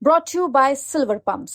brought to you by Silver Pumps.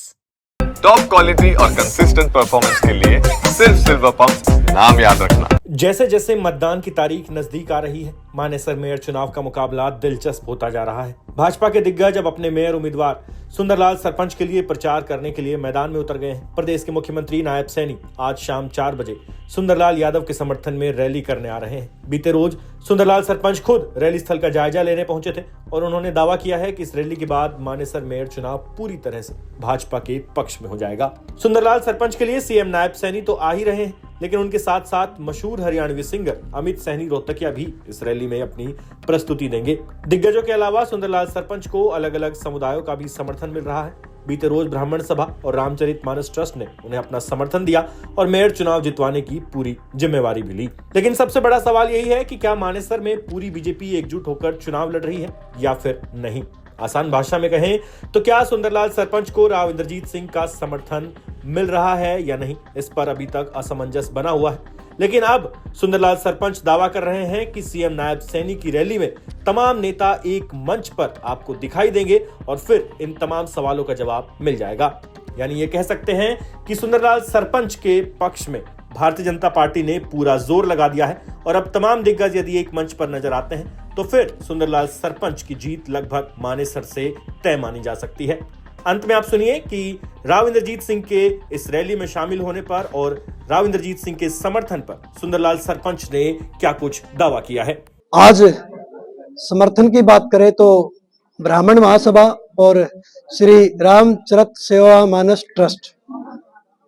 Top quality और consistent performance के लिए सिर्फ सिल्वर पंप्स, नाम याद रखना। जैसे जैसे मतदान की तारीख नजदीक आ रही है, मानेसर मेयर चुनाव का मुकाबला दिलचस्प होता जा रहा है। भाजपा के दिग्गज अब अपने मेयर उम्मीदवार सुंदरलाल सरपंच के लिए प्रचार करने के लिए मैदान में उतर गए हैं। प्रदेश के मुख्यमंत्री नायब सैनी आज शाम 4 बजे सुंदरलाल यादव के समर्थन में रैली करने आ रहे हैं। बीते रोज सुंदरलाल सरपंच खुद रैली स्थल का जायजा लेने पहुंचे थे और उन्होंने दावा किया है कि इस रैली के बाद मानेसर मेयर चुनाव पूरी तरह से भाजपा के पक्ष में हो जाएगा। सुंदरलाल सरपंच के लिए सीएम नायब सैनी तो आ ही रहे हैं, लेकिन उनके साथ साथ मशहूर हरियाणवी सिंगर अमित सैनी रोहतकिया भी इस रैली में अपनी प्रस्तुति देंगे। दिग्गजों के अलावा सुंदरलाल सरपंच को अलग अलग समुदायों का भी समर्थन मिल रहा है। बीते रोज ब्राह्मण सभा और रामचरितमानस ट्रस्ट ने उन्हें अपना समर्थन दिया और मेयर चुनाव जितवाने की पूरी जिम्मेवारी भी ली। लेकिन सबसे बड़ा सवाल यही है कि क्या मानेसर में पूरी बीजेपी एकजुट होकर चुनाव लड़ रही है या फिर नहीं। आसान भाषा में कहें तो क्या सुंदरलाल सरपंच को राव इंद्रजीत सिंह का समर्थन मिल रहा है या नहीं, इस पर अभी तक असमंजस बना हुआ है। लेकिन अब सुंदरलाल सरपंच दावा कर रहे हैं कि सीएम नायब सैनी की रैली में तमाम नेता एक मंच पर आपको दिखाई देंगे और फिर इन तमाम सवालों का जवाब मिल जाएगा। यानी ये कह सकते हैं कि सुंदरलाल सरपंच के पक्ष में भारतीय जनता पार्टी ने पूरा जोर लगा दिया है और अब तमाम दिग्गज यदि एक मंच पर नजर आते हैं तो फिर सुंदरलाल सरपंच की जीत लगभग मानेसर से तय मानी जा सकती है। अंत में आप सुनिए कि राव इंद्रजीत सिंह के इस रैली में शामिल होने पर और राव इंद्रजीत सिंह के समर्थन पर सुंदरलाल सरपंच ने क्या कुछ दावा किया है। आज समर्थन की बात करें तो ब्राह्मण महासभा और श्री रामचरित सेवा मानस ट्रस्ट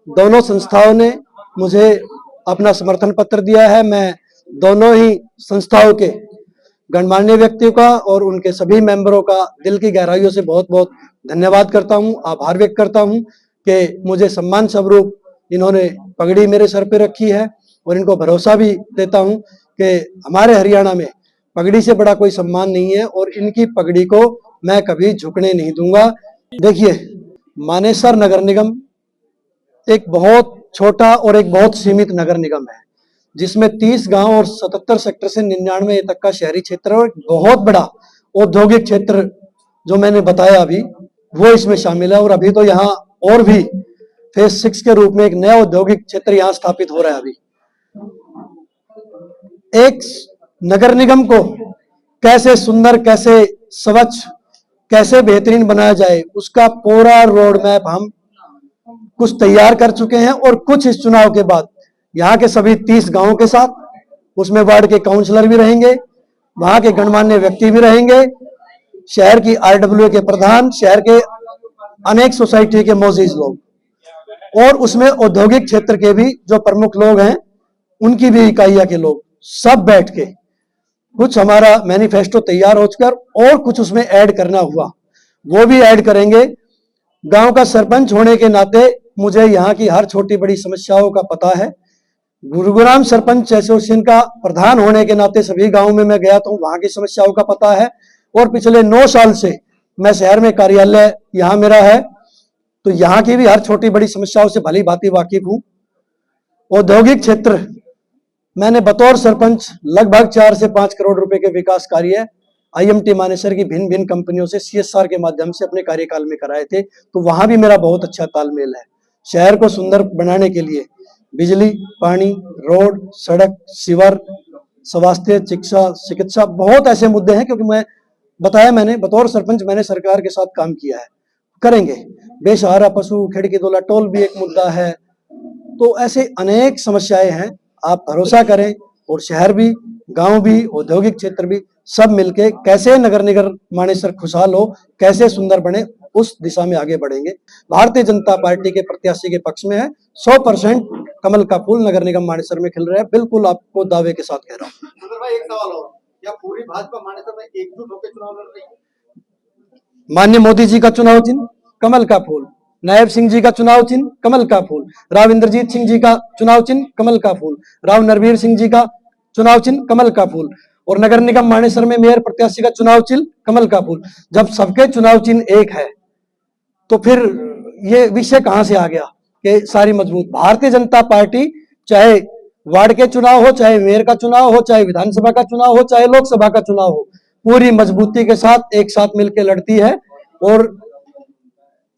दोनों संस्थाओं ने मुझे अपना समर्थन पत्र दिया है। मैं दोनों ही संस्थाओं के गणमान्य व्यक्तियों का और उनके सभी मेंबरों का दिल की गहराइयों से बहुत बहुत धन्यवाद करता हूं, आभार व्यक्त करता हूं कि मुझे सम्मान स्वरूप इन्होंने पगड़ी मेरे सर पे रखी है और इनको भरोसा भी देता हूं कि हमारे हरियाणा में पगड़ी से बड़ा कोई सम्मान नहीं है और इनकी पगड़ी को मैं कभी झुकने नहीं दूंगा। देखिए, मानेसर नगर निगम एक बहुत छोटा और एक बहुत सीमित नगर निगम है जिसमें 30 गांव और 77 सेक्टर से 99 तक का शहरी क्षेत्र और बहुत बड़ा औद्योगिक क्षेत्र जो मैंने बताया अभी वो इसमें शामिल है। और अभी तो यहाँ और भी फेज 6 के रूप में एक नया औद्योगिक क्षेत्र यहाँ स्थापित हो रहा है। अभी एक नगर निगम को कैसे सुंदर, कैसे स्वच्छ, कैसे बेहतरीन बनाया जाए उसका पूरा रोड मैप हम कुछ तैयार कर चुके हैं और कुछ इस चुनाव के बाद यहाँ के सभी 30 गांवों के साथ, उसमें वार्ड के काउंसलर भी रहेंगे, वहां के गणमान्य व्यक्ति भी रहेंगे, शहर की आरडब्ल्यूए के प्रधान, शहर के अनेक सोसाइटी के मौजूद लोग और उसमें औद्योगिक क्षेत्र के भी जो प्रमुख लोग हैं उनकी भी इकाइया के लोग सब बैठ के कुछ हमारा मैनिफेस्टो तैयार हो चुका और कुछ उसमें ऐड करना हुआ वो भी ऐड करेंगे। गांव का सरपंच होने के नाते मुझे यहाँ की हर छोटी बड़ी समस्याओं का पता है। गुरुग्राम सरपंच एसोसिएशन का प्रधान होने के नाते सभी गांवों में मैं गया तो वहां की समस्याओं का पता है और पिछले 9 साल से मैं शहर में कार्यालय यहाँ मेरा है तो यहाँ की भी हर छोटी बड़ी समस्याओं से भली भांति वाकिफ हूँ। औद्योगिक क्षेत्र मैंने बतौर सरपंच लगभग 4 से 5 करोड़ रुपए के विकास कार्य IMT मानेसर की भिन्न भिन्न कंपनियों से CSR के माध्यम से अपने कार्यकाल में कराए थे तो वहां भी मेरा बहुत अच्छा तालमेल है। शहर को सुंदर बनाने के लिए बिजली, पानी, रोड, सड़क, सीवर, स्वास्थ्य, चिकित्सा बहुत ऐसे मुद्दे हैं क्योंकि मैं बताया मैंने बतौर सरपंच मैंने सरकार के साथ काम किया है। करेंगे। बेसहारा पशु खिड़की दोला टोल भी एक मुद्दा है। तो ऐसे अनेक समस्याएं हैं, आप भरोसा करें और शहर भी, गांव भी, औद्योगिक क्षेत्र भी सब मिलके कैसे नगर निगम मानेसर खुशहाल हो, कैसे सुंदर बने उस दिशा में आगे बढ़ेंगे। भारतीय जनता पार्टी के प्रत्याशी के पक्ष में है। 100% कमल का फूल नगर निगम मानेसर में खिल रहा है। बिल्कुल आपको दावे के साथ कह रहा हूँ। एक सवाल और, क्या पूरी भाजपा मानेसर में एकजुट होकर चुनाव लड़ रही है? माननीय मोदी जी का चुनाव चिन्ह कमल का फूल, नायब सिंह जी का चुनाव चिन्ह कमल का फूल, राव इंद्रजीत सिंह जी का चुनाव चिन्ह कमल का फूल, राव नरवीर सिंह जी का चुनाव चिन्ह कमल का फूल और नगर निगम मानेसर में मेयर प्रत्याशी का चुनाव चिन्ह कमल का फूल। जब सबके चुनाव चिन्ह एक है तो फिर ये विषय कहां से आ गया कि सारी मजबूत भारतीय जनता पार्टी चाहे वार्ड के चुनाव हो, चाहे मेयर का चुनाव हो, चाहे विधानसभा का चुनाव हो, चाहे लोकसभा का चुनाव हो, पूरी मजबूती के साथ एक साथ मिलकर लड़ती है और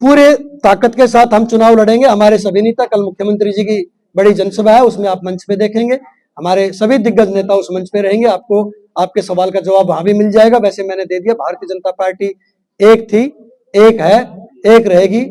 पूरे ताकत के साथ हम चुनाव लड़ेंगे। हमारे सभी नेता, कल मुख्यमंत्री जी की बड़ी जनसभा है, उसमें आप मंच पे देखेंगे, हमारे सभी दिग्गज नेता उस मंच पे रहेंगे। आपको आपके सवाल का जवाब वहां भी मिल जाएगा। वैसे मैंने दे दिया, भारतीय जनता पार्टी एक थी, एक है, एक रहेगी।